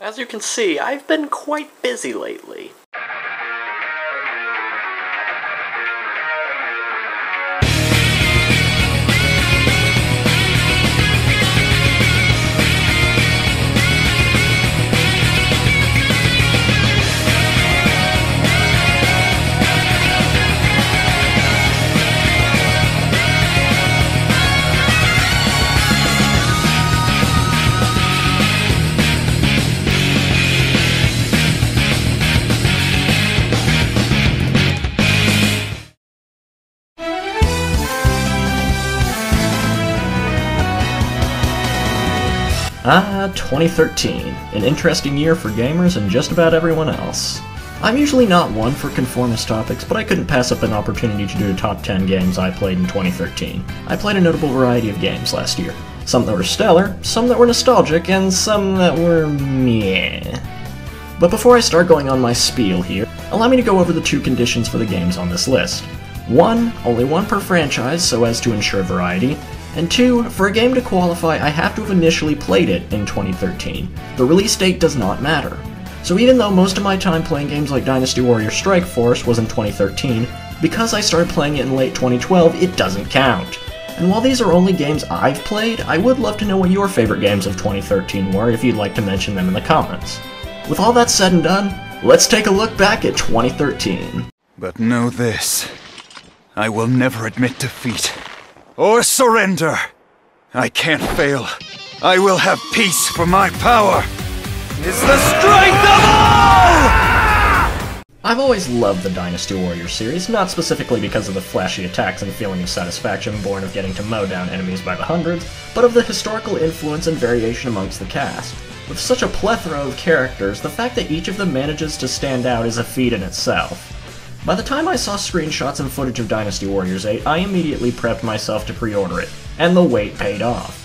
As you can see, I've been quite busy lately. Ah, 2013. An interesting year for gamers and just about everyone else. I'm usually not one for conformist topics, but I couldn't pass up an opportunity to do a top 10 games I played in 2013. I played a notable variety of games last year. Some that were stellar, some that were nostalgic, and some that were meh. But before I start going on my spiel here, allow me to go over the two conditions for the games on this list. 1, only one per franchise so as to ensure variety, and 2, for a game to qualify, I have to have initially played it in 2013. The release date does not matter. So even though most of my time playing games like Dynasty Warriors Strike Force was in 2013, because I started playing it in late 2012, it doesn't count. And while these are only games I've played, I would love to know what your favorite games of 2013 were if you'd like to mention them in the comments. With all that said and done, let's take a look back at 2013. But know this, I will never admit defeat. Or surrender! I can't fail. I will have peace, for my power is the strength of all! I've always loved the Dynasty Warriors series, not specifically because of the flashy attacks and feeling of satisfaction born of getting to mow down enemies by the hundreds, but of the historical influence and variation amongst the cast. With such a plethora of characters, the fact that each of them manages to stand out is a feat in itself. By the time I saw screenshots and footage of Dynasty Warriors 8, I immediately prepped myself to pre-order it, and the wait paid off.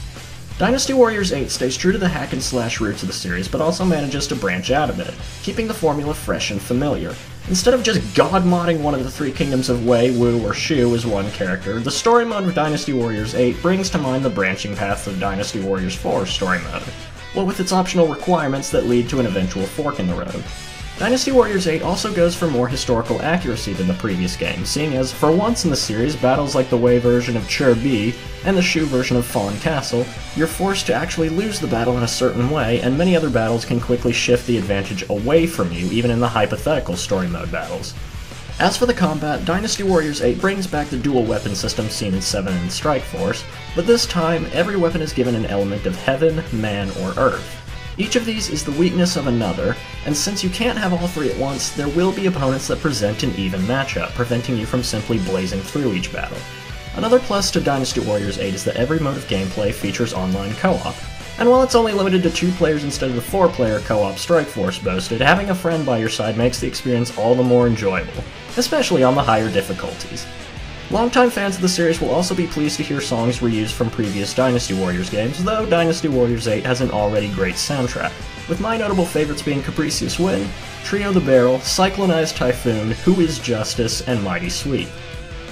Dynasty Warriors 8 stays true to the hack-and-slash roots of the series, but also manages to branch out a bit, keeping the formula fresh and familiar. Instead of just god-modding one of the three kingdoms of Wei, Wu, or Shu as one character, the story mode of Dynasty Warriors 8 brings to mind the branching paths of Dynasty Warriors 4 story mode, what with its optional requirements that lead to an eventual fork in the road. Dynasty Warriors 8 also goes for more historical accuracy than the previous game, seeing as, for once in the series, battles like the Wei version of Chur-Bi and the Shu version of Fawn Castle, you're forced to actually lose the battle in a certain way, and many other battles can quickly shift the advantage away from you, even in the hypothetical story mode battles. As for the combat, Dynasty Warriors 8 brings back the dual weapon system seen in 7 and Strike Force, but this time, every weapon is given an element of heaven, man, or earth. Each of these is the weakness of another, and since you can't have all three at once, there will be opponents that present an even matchup, preventing you from simply blazing through each battle. Another plus to Dynasty Warriors 8 is that every mode of gameplay features online co-op, and while it's only limited to 2 players instead of the 4-player co-op Strike Force boasted, having a friend by your side makes the experience all the more enjoyable, especially on the higher difficulties. Longtime fans of the series will also be pleased to hear songs reused from previous Dynasty Warriors games, though Dynasty Warriors 8 has an already great soundtrack, with my notable favorites being Capricious Wind, Trio the Barrel, Cyclonized Typhoon, Who is Justice, and Mighty Sweep.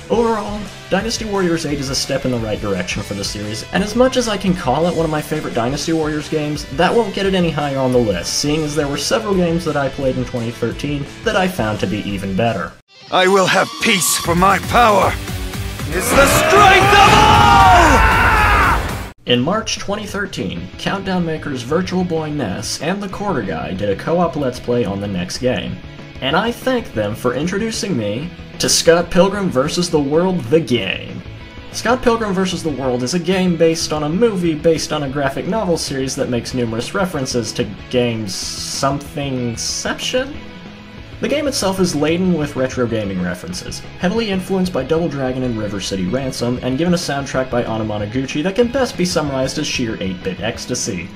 Overall, Dynasty Warriors 8 is a step in the right direction for the series, and as much as I can call it one of my favorite Dynasty Warriors games, that won't get it any higher on the list, seeing as there were several games that I played in 2013 that I found to be even better. I will have peace, for my power is the strength of all! In March 2013, Countdown makers Virtual Boy Ness and The Quarter Guy did a co-op Let's Play on the next game, and I thank them for introducing me to Scott Pilgrim vs. the World the Game. Scott Pilgrim vs. the World is a game based on a movie based on a graphic novel series that makes numerous references to games somethingception? The game itself is laden with retro gaming references, heavily influenced by Double Dragon and River City Ransom, and given a soundtrack by Anamanaguchi that can best be summarized as sheer 8-bit ecstasy.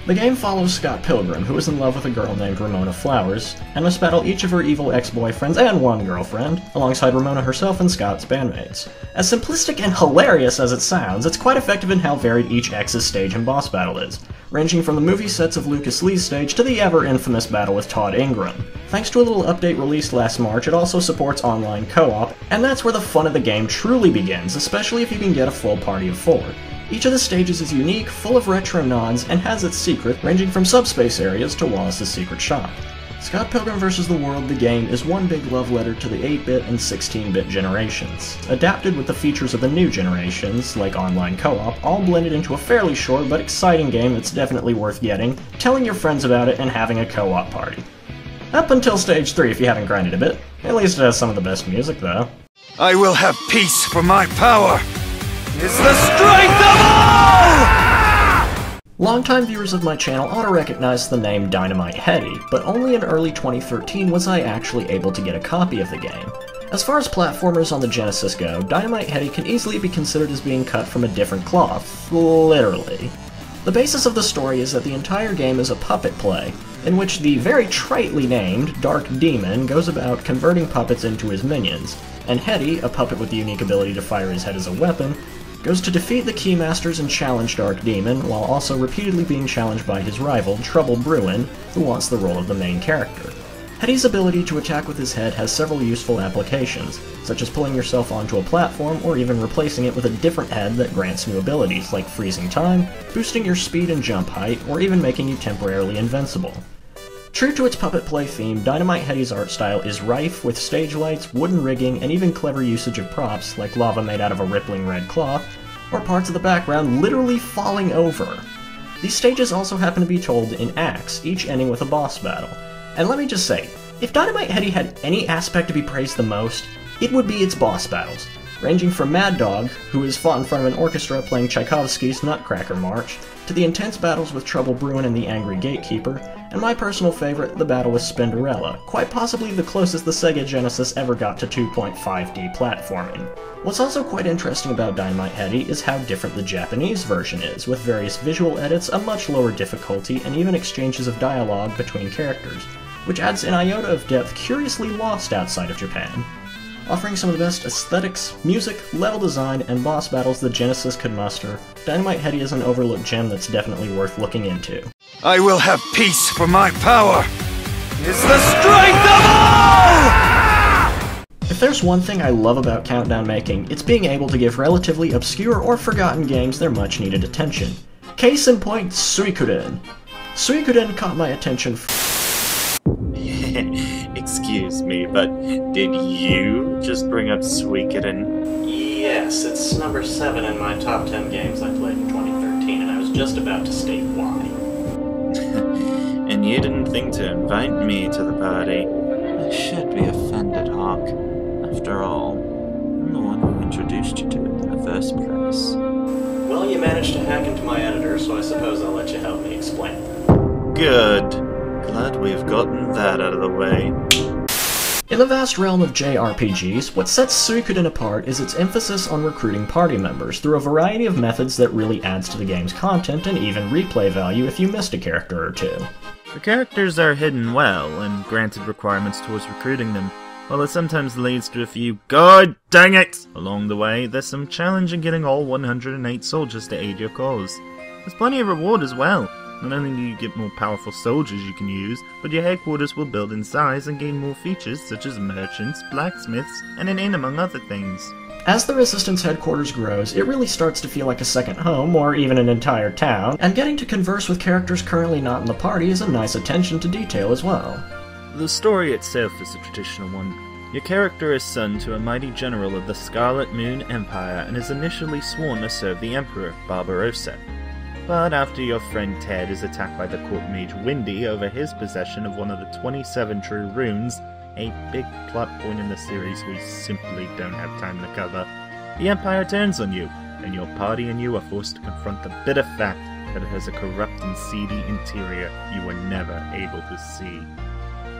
The game follows Scott Pilgrim, who is in love with a girl named Ramona Flowers, and must battle each of her evil ex-boyfriends and one girlfriend, alongside Ramona herself and Scott's bandmates. As simplistic and hilarious as it sounds, it's quite effective in how varied each ex's stage and boss battle is, ranging from the movie sets of Lucas Lee's stage to the ever-infamous battle with Todd Ingram. Thanks to a little update released last March, it also supports online co-op, and that's where the fun of the game truly begins, especially if you can get a full party of 4. Each of the stages is unique, full of retro nods, and has its secret, ranging from subspace areas to Wallace's secret shop. Scott Pilgrim vs. the World, the game, is one big love letter to the 8-bit and 16-bit generations, adapted with the features of the new generations, like online co-op, all blended into a fairly short but exciting game that's definitely worth getting, telling your friends about it, and having a co-op party. Up until Stage 3 if you haven't grinded a bit. At least it has some of the best music, though. I will have peace, for my power is the strength of all! Longtime viewers of my channel ought to recognize the name Dynamite Headdy, but only in early 2013 was I actually able to get a copy of the game. As far as platformers on the Genesis go, Dynamite Headdy can easily be considered as being cut from a different cloth, literally. The basis of the story is that the entire game is a puppet play, in which the very tritely named Dark Demon goes about converting puppets into his minions, and Headdy, a puppet with the unique ability to fire his head as a weapon, goes to defeat the Keymasters and challenge Dark Demon, while also repeatedly being challenged by his rival, Trouble Bruin, who wants the role of the main character. Headdy's ability to attack with his head has several useful applications, such as pulling yourself onto a platform or even replacing it with a different head that grants new abilities, like freezing time, boosting your speed and jump height, or even making you temporarily invincible. True to its puppet play theme, Dynamite Headdy's art style is rife with stage lights, wooden rigging, and even clever usage of props, like lava made out of a rippling red cloth, or parts of the background literally falling over. These stages also happen to be told in acts, each ending with a boss battle. And let me just say, if Dynamite Headdy had any aspect to be praised the most, it would be its boss battles, ranging from Mad Dog, who is fought in front of an orchestra playing Tchaikovsky's Nutcracker March, to the intense battles with Trouble Bruin and the Angry Gatekeeper, and my personal favorite, the battle with Spinderella, quite possibly the closest the Sega Genesis ever got to 2.5D platforming. What's also quite interesting about Dynamite Headdy is how different the Japanese version is, with various visual edits, a much lower difficulty, and even exchanges of dialogue between characters, which adds an iota of depth curiously lost outside of Japan. Offering some of the best aesthetics, music, level design, and boss battles the Genesis could muster, Dynamite Headdy is an overlooked gem that's definitely worth looking into. I will have peace, for my power is the strength of all! If there's one thing I love about Countdown making, it's being able to give relatively obscure or forgotten games their much needed attention. Case in point, Suikoden. Suikoden caught my attention Excuse me, but did you just bring up Suikoden? Yes, it's number 7 in my top 10 games I played in 2013, and I was just about to state why. And you didn't think to invite me to the party? I should be offended, Hawk. After all, I'm the one who introduced you to it in the first place. Well, you managed to hack into my editor, so I suppose I'll let you help me explain. Good. Glad we've gotten that out of the way. In the vast realm of JRPGs, what sets Suikoden apart is its emphasis on recruiting party members through a variety of methods that really adds to the game's content and even replay value if you missed a character or two. The characters are hidden well and granted requirements towards recruiting them. While it sometimes leads to a few God dang it along the way, there's some challenge in getting all 108 soldiers to aid your cause. There's plenty of reward as well. Not only do you get more powerful soldiers you can use, but your headquarters will build in size and gain more features such as merchants, blacksmiths, and an inn among other things. As the Resistance headquarters grows, it really starts to feel like a second home, or even an entire town, and getting to converse with characters currently not in the party is a nice attention to detail as well. The story itself is a traditional one. Your character is son to a mighty general of the Scarlet Moon Empire and is initially sworn to serve the Emperor, Barbarossa. But after your friend Ted is attacked by the court mage Windy over his possession of one of the 27 true runes, a big plot point in the series we simply don't have time to cover, the Empire turns on you, and your party and you are forced to confront the bitter fact that it has a corrupt and seedy interior you were never able to see.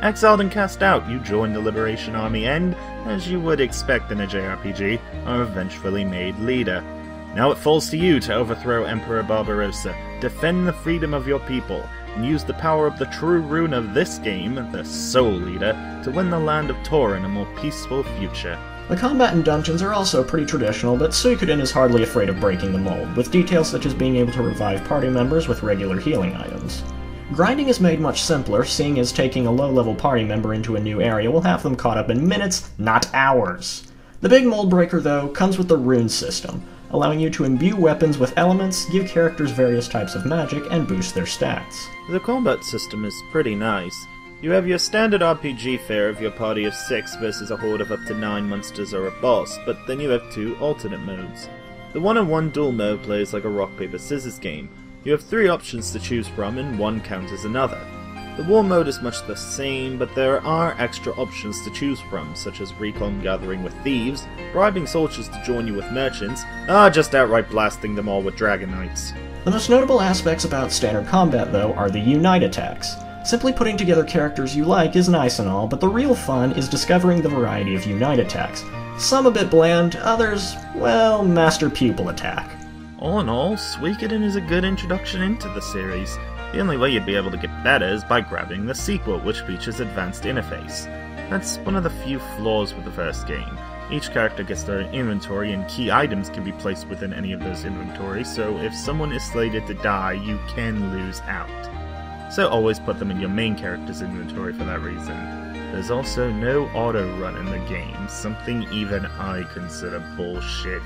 Exiled and cast out, you join the Liberation Army and, as you would expect in a JRPG, are eventually made leader. Now it falls to you to overthrow Emperor Barbarossa, defend the freedom of your people, and use the power of the true rune of this game, the Soul Eater, to win the land of Torin a more peaceful future. The combat and dungeons are also pretty traditional, but Suikoden is hardly afraid of breaking the mold, with details such as being able to revive party members with regular healing items. Grinding is made much simpler, seeing as taking a low-level party member into a new area will have them caught up in minutes, not hours. The big mold breaker, though, comes with the rune system. allowing you to imbue weapons with elements, give characters various types of magic, and boost their stats. The combat system is pretty nice. You have your standard RPG fare of your party of 6 versus a horde of up to 9 monsters or a boss, but then you have 2 alternate modes. The one-on-one duel mode plays like a rock-paper-scissors game. You have 3 options to choose from, and one counters another. The war mode is much the same, but there are extra options to choose from, such as recon gathering with thieves, bribing soldiers to join you with merchants, just outright blasting them all with dragon knights. The most notable aspects about standard combat, though, are the unite attacks. Simply putting together characters you like is nice and all, but the real fun is discovering the variety of unite attacks. Some a bit bland, others, well, master pupil attack. All in all, Suikoden is a good introduction into the series. The only way you'd be able to get better is by grabbing the sequel, which features advanced interface. That's one of the few flaws with the first game. Each character gets their own inventory, and key items can be placed within any of those inventories, so if someone is slated to die, you can lose out. So always put them in your main character's inventory for that reason. There's also no auto-run in the game, something even I consider bullshit.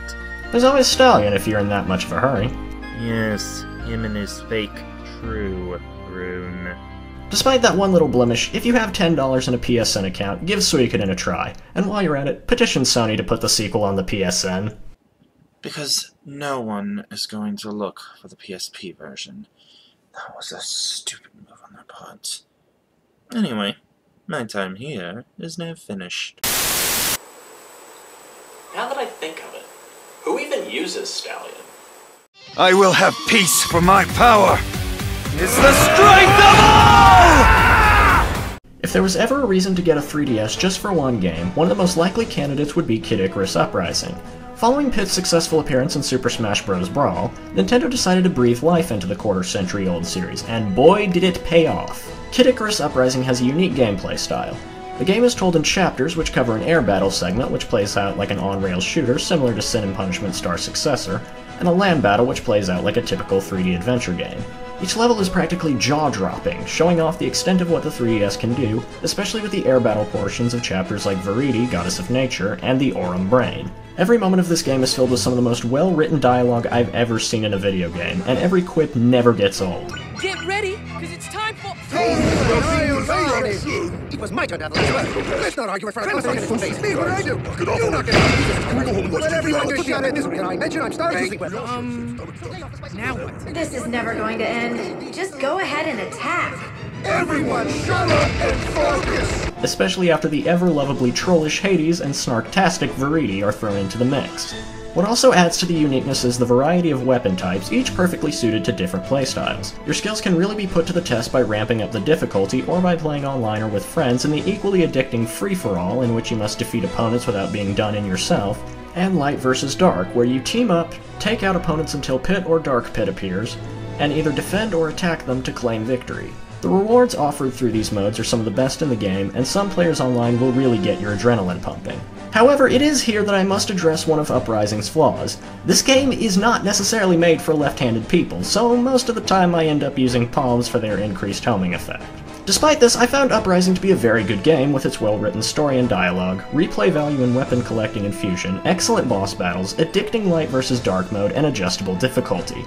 There's always Stallion if you're in that much of a hurry. Yes, him and his fake true rune. Despite that one little blemish, if you have $10 in a PSN account, give Suikoden a try. And while you're at it, petition Sony to put the sequel on the PSN. Because no one is going to look for the PSP version. That was a stupid move on their part. Anyway, my time here is now finished. Now that I think of it, who even uses Stallion? I will have peace for my power! Is the strength of all! If there was ever a reason to get a 3DS just for one game, one of the most likely candidates would be Kid Icarus Uprising. Following Pit's successful appearance in Super Smash Bros. Brawl, Nintendo decided to breathe life into the quarter-century-old series, and boy did it pay off! Kid Icarus Uprising has a unique gameplay style. The game is told in chapters which cover an air battle segment which plays out like an on-rails shooter similar to Sin and Punishment Star's successor, and a land battle which plays out like a typical 3D adventure game. Each level is practically jaw-dropping, showing off the extent of what the 3DS can do, especially with the air battle portions of chapters like Viridi, Goddess of Nature, and the Aurum Brain. Every moment of this game is filled with some of the most well-written dialogue I've ever seen in a video game, and every quip never gets old. Get ready, because it's time for... It was my turn to have the last word. Let's not argue in front of us. Steve, what do I do? Knock it off. You knock it off. Let everyone just shout at this one. Can I mention I'm starting to sleep? Now what? This is never going to end. Just go ahead and attack. Everyone shut up and focus! Especially after the ever-lovably trollish Hades and snarktastic Viridi are thrown into the mix. What also adds to the uniqueness is the variety of weapon types, each perfectly suited to different playstyles. Your skills can really be put to the test by ramping up the difficulty or by playing online or with friends in the equally addicting free-for-all in which you must defeat opponents without being done in yourself, and Light vs. Dark, where you team up, take out opponents until Pit or Dark Pit appears, and either defend or attack them to claim victory. The rewards offered through these modes are some of the best in the game, and some players online will really get your adrenaline pumping. However, it is here that I must address one of Uprising's flaws. This game is not necessarily made for left-handed people, so most of the time I end up using palms for their increased homing effect. Despite this, I found Uprising to be a very good game with its well-written story and dialogue, replay value in weapon collecting and fusion, excellent boss battles, addicting Light vs. Dark mode, and adjustable difficulty.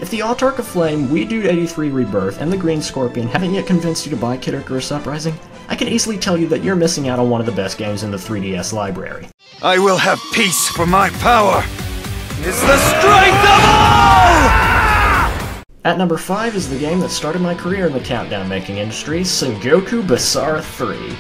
If the Autarch of Flame, Wii Dude 83 Rebirth, and the Green Scorpion haven't yet convinced you to buy Kid Icarus Uprising, I can easily tell you that you're missing out on one of the best games in the 3DS library. I will have peace for my power! Is the strength of all! At number 5 is the game that started my career in the countdown making industry, Sengoku Basara 3.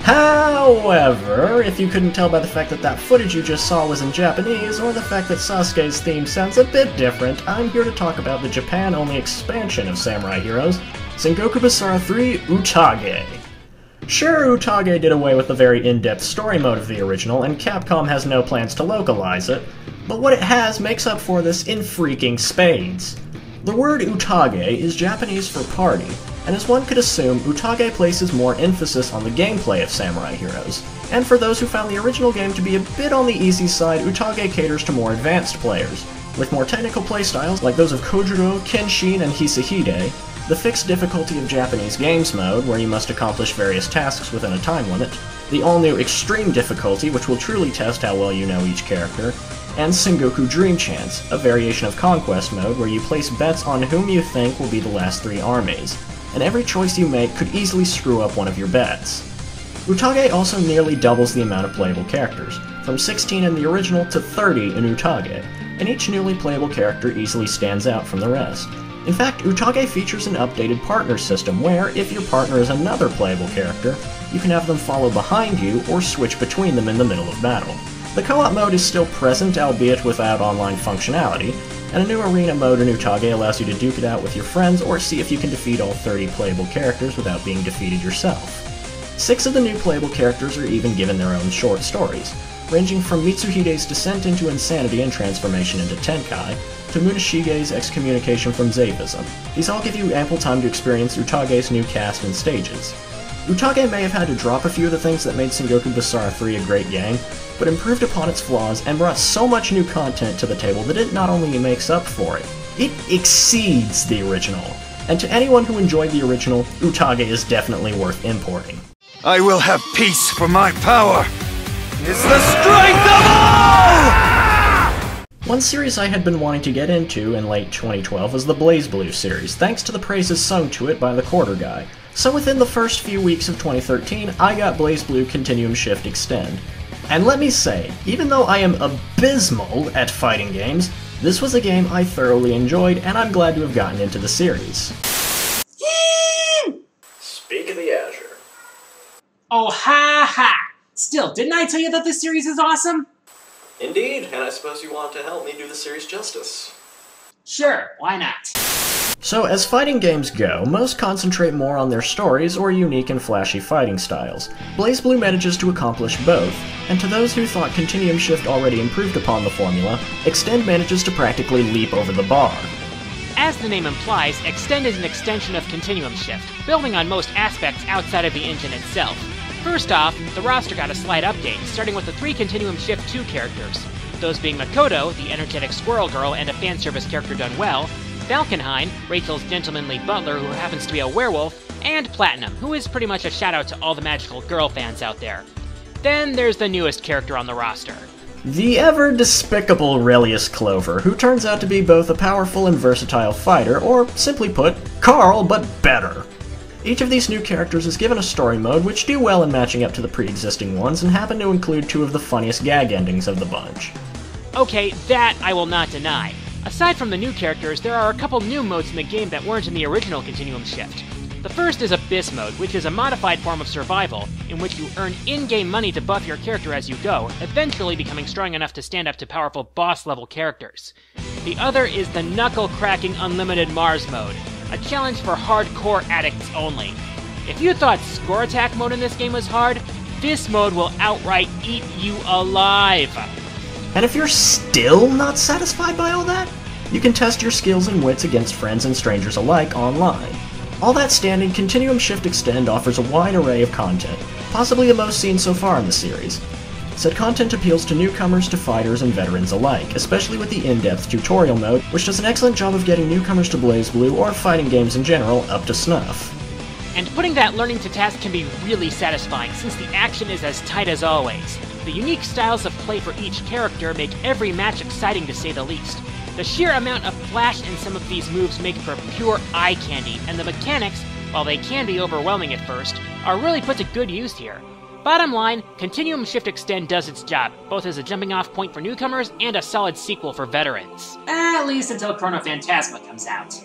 However, if you couldn't tell by the fact that that footage you just saw was in Japanese, or the fact that Sasuke's theme sounds a bit different, I'm here to talk about the Japan-only expansion of Samurai Heroes, Sengoku Basara 3 Utage. Sure, Utage did away with the very in-depth story mode of the original, and Capcom has no plans to localize it, but what it has makes up for this in freaking spades. The word Utage is Japanese for party, and as one could assume, Utage places more emphasis on the gameplay of Samurai Heroes. And for those who found the original game to be a bit on the easy side, Utage caters to more advanced players, with more technical playstyles like those of Kojiro, Kenshin, and Hisahide, the fixed difficulty of Japanese Games mode, where you must accomplish various tasks within a time limit, the all-new extreme difficulty, which will truly test how well you know each character, and Sengoku Dream Chance, a variation of Conquest mode where you place bets on whom you think will be the last 3 armies, and every choice you make could easily screw up one of your bets. Utage also nearly doubles the amount of playable characters, from 16 in the original to 30 in Utage, and each newly playable character easily stands out from the rest. In fact, Utage features an updated partner system where, if your partner is another playable character, you can have them follow behind you or switch between them in the middle of battle. The co-op mode is still present, albeit without online functionality, and a new arena mode in Utage allows you to duke it out with your friends or see if you can defeat all 30 playable characters without being defeated yourself. 6 of the new playable characters are even given their own short stories, ranging from Mitsuhide's descent into insanity and transformation into Tenkai, to Munashige's excommunication from Zavism. These all give you ample time to experience Utage's new cast and stages. Utage may have had to drop a few of the things that made Sengoku Basara 3 a great game, but improved upon its flaws and brought so much new content to the table that it not only makes up for it, it exceeds the original. And to anyone who enjoyed the original, Utage is definitely worth importing. I will have peace, for my power is the strength of all! One series I had been wanting to get into in late 2012 was the Blazblue series, thanks to the praises sung to it by the Quarter Guy. So within the first few weeks of 2013, I got Blazblue Continuum Shift Extend. And let me say, even though I am abysmal at fighting games, this was a game I thoroughly enjoyed, and I'm glad to have gotten into the series. Speak of the Azure. Oh, ha ha! Still, didn't I tell you that this series is awesome? Indeed, and I suppose you want to help me do the series justice. Sure, why not? So, as fighting games go, most concentrate more on their stories or unique and flashy fighting styles. Blazblue manages to accomplish both, and to those who thought Continuum Shift already improved upon the formula, Extend manages to practically leap over the bar. As the name implies, Extend is an extension of Continuum Shift, building on most aspects outside of the engine itself. First off, the roster got a slight update, starting with the 3 Continuum Shift 2 characters. Those being Makoto, the energetic squirrel girl and a fan service character done well, Valkenhayn, Rachel's gentlemanly butler who happens to be a werewolf, and Platinum, who is pretty much a shout out to all the magical girl fans out there. Then there's the newest character on the roster. The ever-despicable Relius Clover, who turns out to be both a powerful and versatile fighter, or simply put, Carl, but better. Each of these new characters is given a story mode which do well in matching up to the pre-existing ones and happen to include 2 of the funniest gag endings of the bunch. Okay, that I will not deny. Aside from the new characters, there are a couple new modes in the game that weren't in the original Continuum Shift. The first is Abyss Mode, which is a modified form of survival, in which you earn in-game money to buff your character as you go, eventually becoming strong enough to stand up to powerful boss-level characters. The other is the knuckle-cracking Unlimited Mars Mode, a challenge for hardcore addicts only. If you thought Score Attack mode in this game was hard, this mode will outright eat you alive! And if you're still not satisfied by all that, you can test your skills and wits against friends and strangers alike online. All that standing, Continuum Shift Extend offers a wide array of content, possibly the most seen so far in the series. Said content appeals to newcomers to fighters and veterans alike, especially with the in-depth tutorial mode, which does an excellent job of getting newcomers to Blazblue or fighting games in general up to snuff. And putting that learning to task can be really satisfying since the action is as tight as always. The unique styles of play for each character make every match exciting to say the least. The sheer amount of flash in some of these moves make for pure eye candy, and the mechanics, while they can be overwhelming at first, are really put to good use here. Bottom line, Continuum Shift Extend does its job, both as a jumping off point for newcomers and a solid sequel for veterans. At least until Chrono Phantasma comes out.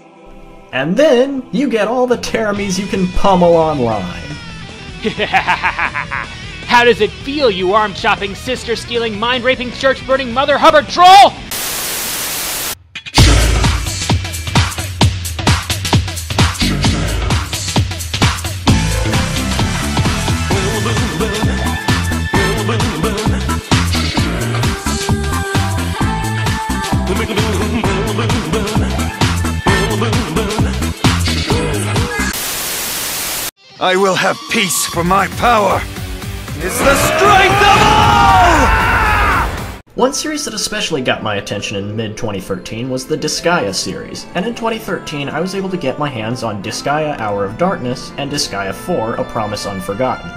And then, you get all the Teramies you can pummel online. How does it feel, you arm-chopping, sister-stealing, mind-raping, church-burning, Mother Hubbard troll? I will have peace, for my power is the strength of all! One series that especially got my attention in mid-2013 was the Disgaea series, and in 2013 I was able to get my hands on Disgaea Hour of Darkness and Disgaea 4 A Promise Unforgotten.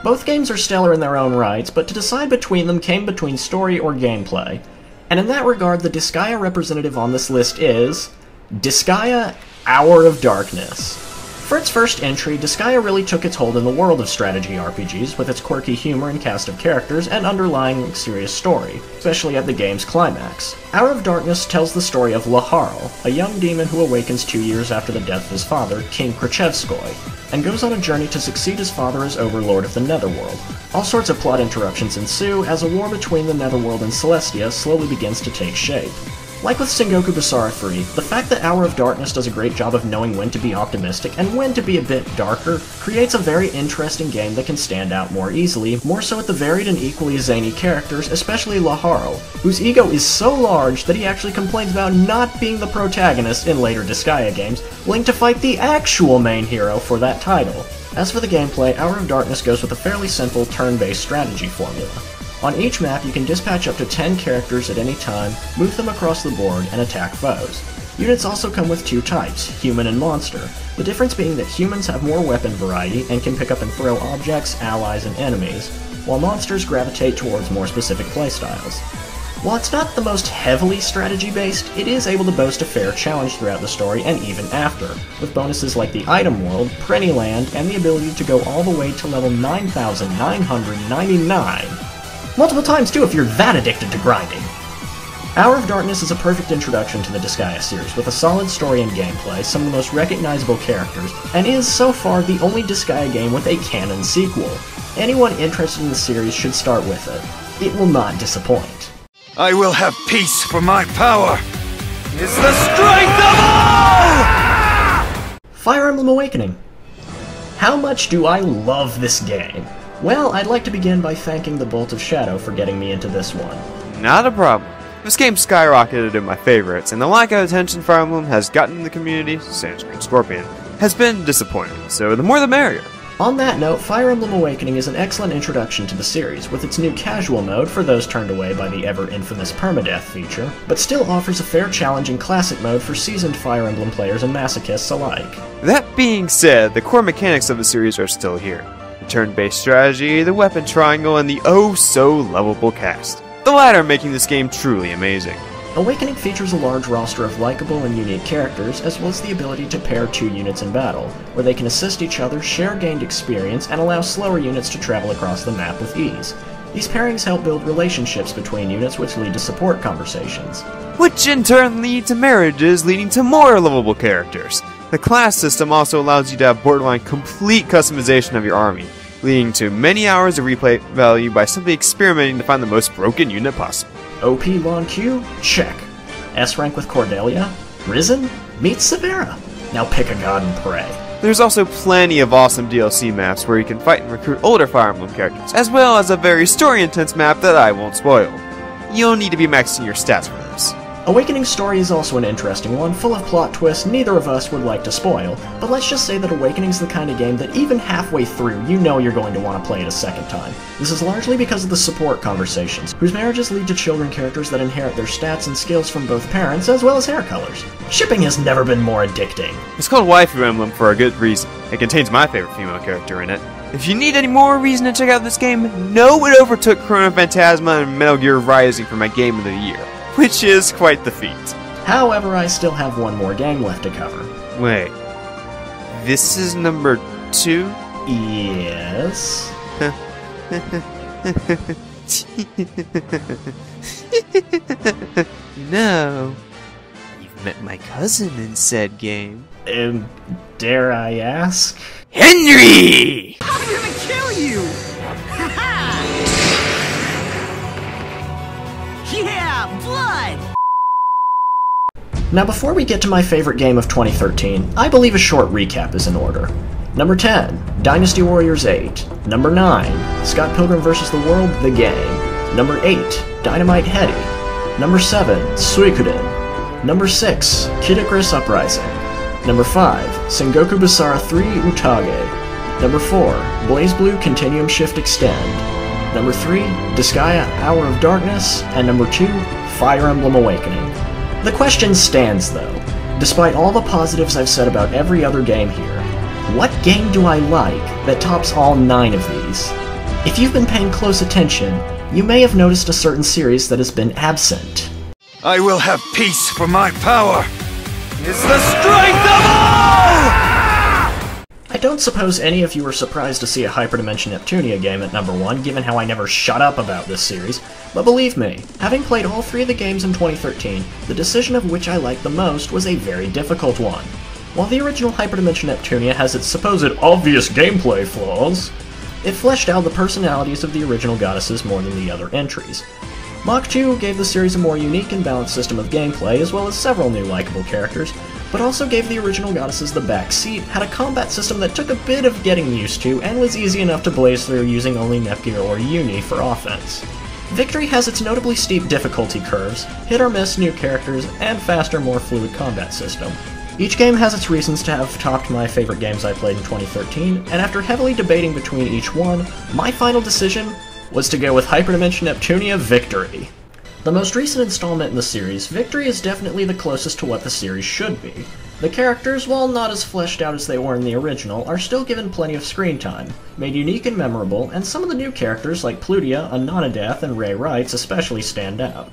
Both games are stellar in their own rights, but to decide between them came between story or gameplay. And in that regard, the Disgaea representative on this list is Disgaea Hour of Darkness. For its first entry, Disgaea really took its hold in the world of strategy RPGs with its quirky humor and cast of characters and underlying serious story, especially at the game's climax. Hour of Darkness tells the story of Laharl, a young demon who awakens 2 years after the death of his father, King Krichevskoy, and goes on a journey to succeed his father as overlord of the Netherworld. All sorts of plot interruptions ensue as a war between the Netherworld and Celestia slowly begins to take shape. Like with Sengoku Basara 3, the fact that Hour of Darkness does a great job of knowing when to be optimistic and when to be a bit darker creates a very interesting game that can stand out more easily, more so with the varied and equally zany characters, especially Laharl, whose ego is so large that he actually complains about not being the protagonist in later Disgaea games, willing to fight the actual main hero for that title. As for the gameplay, Hour of Darkness goes with a fairly simple turn-based strategy formula. On each map, you can dispatch up to 10 characters at any time, move them across the board, and attack foes. Units also come with 2 types, human and monster, the difference being that humans have more weapon variety and can pick up and throw objects, allies, and enemies, while monsters gravitate towards more specific playstyles. While it's not the most heavily strategy-based, it is able to boast a fair challenge throughout the story and even after, with bonuses like the Item World, Prenny Land, and the ability to go all the way to level 9,999. Multiple times too if you're that addicted to grinding. Hour of Darkness is a perfect introduction to the Disgaea series, with a solid story and gameplay, some of the most recognizable characters, and is, so far, the only Disgaea game with a canon sequel. Anyone interested in the series should start with it. It will not disappoint. I will have peace for my power! Is the strength of all! Fire Emblem Awakening. How much do I love this game? Well, I'd like to begin by thanking the Bolt of Shadow for getting me into this one. Not a problem. This game skyrocketed in my favorites, and the lack of attention Fire Emblem has gotten in the community, Sandscreen Scorpion, has been disappointing, so the more the merrier. On that note, Fire Emblem Awakening is an excellent introduction to the series, with its new casual mode for those turned away by the ever-infamous permadeath feature, but still offers a fair challenge in classic mode for seasoned Fire Emblem players and masochists alike. That being said, the core mechanics of the series are still here. The turn-based strategy, the weapon triangle, and the oh-so-lovable cast. The latter making this game truly amazing. Awakening features a large roster of likable and unique characters, as well as the ability to pair 2 units in battle, where they can assist each other, share gained experience, and allow slower units to travel across the map with ease. These pairings help build relationships between units, which lead to support conversations. Which in turn lead to marriages, leading to more lovable characters. The class system also allows you to have borderline complete customization of your army, leading to many hours of replay value by simply experimenting to find the most broken unit possible. OP Lon Q? Check. S rank with Cordelia? Risen? Meet Severa. Now pick a god and pray. There's also plenty of awesome DLC maps where you can fight and recruit older Fire Emblem characters, as well as a very story-intense map that I won't spoil. You'll need to be maxing your stats for this. Awakening's story is also an interesting one, full of plot twists neither of us would like to spoil, but let's just say that Awakening's the kind of game that even halfway through, you know you're going to want to play it a second time. This is largely because of the support conversations, whose marriages lead to children characters that inherit their stats and skills from both parents, as well as hair colors. Shipping has never been more addicting. It's called Waifu Emblem for a good reason. It contains my favorite female character in it. If you need any more reason to check out this game, know it overtook Chrono Phantasma and Metal Gear Rising for my Game of the Year, which is quite the feat. However, I still have one more game left to cover. Wait, this is number 2? Yes. No, you've met my cousin in said game. Dare I ask? Henry! I'm gonna kill you! Yeah, blood! Now before we get to my favorite game of 2013, I believe a short recap is in order. Number 10, Dynasty Warriors 8. Number 9, Scott Pilgrim vs. the World, the game. Number 8, Dynamite Headdy. Number 7, Suikoden. Number 6, Icarus Uprising. Number 5, Sengoku Basara 3 Utage. Number 4, Blazblue Continuum Shift Extend. Number 3, Disgaea Hour of Darkness. And number 2, Fire Emblem Awakening. The question stands though. Despite all the positives I've said about every other game here, what game do I like that tops all 9 of these? If you've been paying close attention, you may have noticed a certain series that has been absent. I will have peace for my power. Is the strength of all! I don't suppose any of you were surprised to see a Hyperdimension Neptunia game at number 1, given how I never shut up about this series, but believe me, having played all 3 of the games in 2013, the decision of which I liked the most was a very difficult one. While the original Hyperdimension Neptunia has its supposed obvious gameplay flaws, it fleshed out the personalities of the original goddesses more than the other entries. Mach 2 gave the series a more unique and balanced system of gameplay, as well as several new likable characters, but also gave the original goddesses the back seat, had a combat system that took a bit of getting used to, and was easy enough to blaze through using only Netgear or Uni for offense. Victory has its notably steep difficulty curves, hit-or-miss new characters, and faster, more fluid combat system. Each game has its reasons to have topped my favorite games I played in 2013, and after heavily debating between each one, my final decision was to go with Hyperdimension Neptunia Victory. The most recent installment in the series, Victory is definitely the closest to what the series should be. The characters, while not as fleshed out as they were in the original, are still given plenty of screen time, made unique and memorable, and some of the new characters like Plutia, Anonadath, and Ray Wrights especially stand out.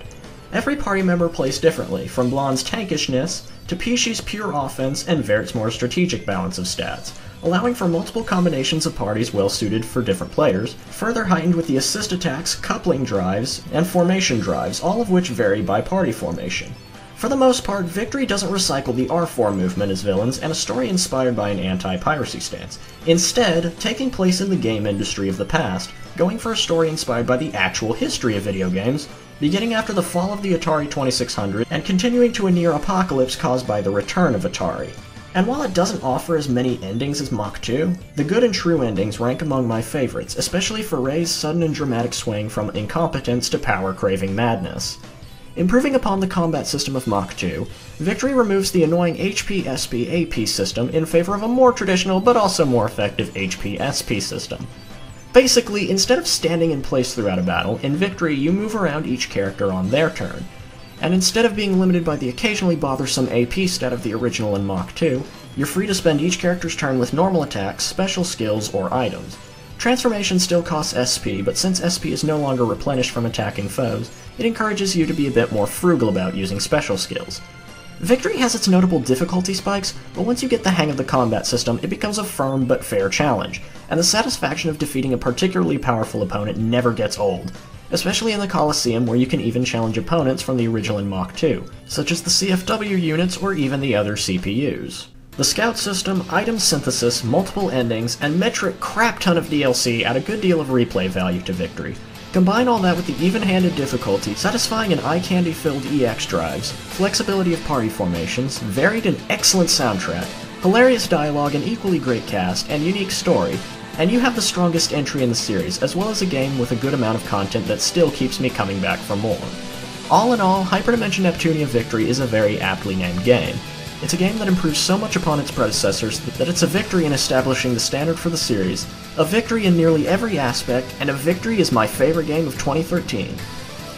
Every party member plays differently, from Blonde's tankishness to Pishi's pure offense and Vert's more strategic balance of stats, allowing for multiple combinations of parties well suited for different players, further heightened with the assist attacks, coupling drives, and formation drives, all of which vary by party formation. For the most part, Victory doesn't recycle the R4 movement as villains and a story inspired by an anti-piracy stance, instead taking place in the game industry of the past, going for a story inspired by the actual history of video games, beginning after the fall of the Atari 2600 and continuing to a near apocalypse caused by the return of Atari. And while it doesn't offer as many endings as Mach 2, the good and true endings rank among my favorites, especially for Ray's sudden and dramatic swing from incompetence to power-craving madness. Improving upon the combat system of Mach 2, Victory removes the annoying HP-SP-AP system in favor of a more traditional but also more effective HP-SP system. Basically, instead of standing in place throughout a battle, in Victory you move around each character on their turn. And instead of being limited by the occasionally bothersome AP stat of the original in Mach 2, you're free to spend each character's turn with normal attacks, special skills, or items. Transformation still costs SP, but since SP is no longer replenished from attacking foes, it encourages you to be a bit more frugal about using special skills. Victory has its notable difficulty spikes, but once you get the hang of the combat system, it becomes a firm but fair challenge, and the satisfaction of defeating a particularly powerful opponent never gets old. Especially in the Colosseum, where you can even challenge opponents from the original in Mach 2, such as the CFW units or even the other CPUs. The scout system, item synthesis, multiple endings, and metric crap ton of DLC add a good deal of replay value to Victory. Combine all that with the even-handed difficulty, satisfying and eye-candy-filled EX drives, flexibility of party formations, varied and excellent soundtrack, hilarious dialogue, an equally great cast, and unique story, and you have the strongest entry in the series, as well as a game with a good amount of content that still keeps me coming back for more. All in all, Hyperdimension Neptunia Victory is a very aptly named game. It's a game that improves so much upon its predecessors that it's a victory in establishing the standard for the series, a victory in nearly every aspect, and a victory is my favorite game of 2013.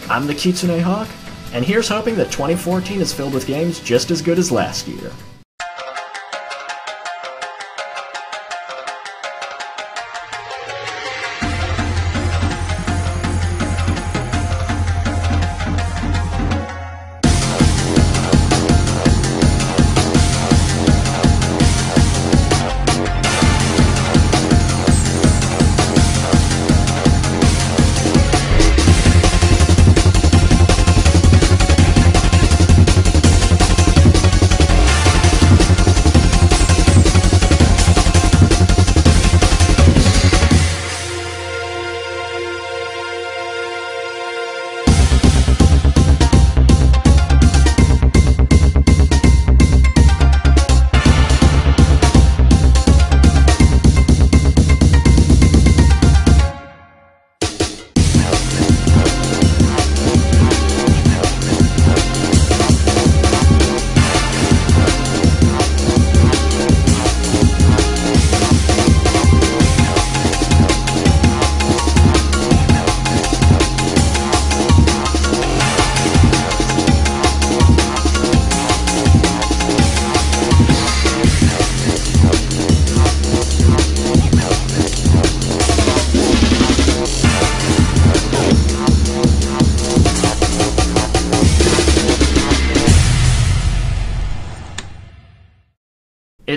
I'm the Kitsune Hawk, and here's hoping that 2014 is filled with games just as good as last year.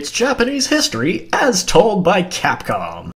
It's Japanese history as told by Capcom.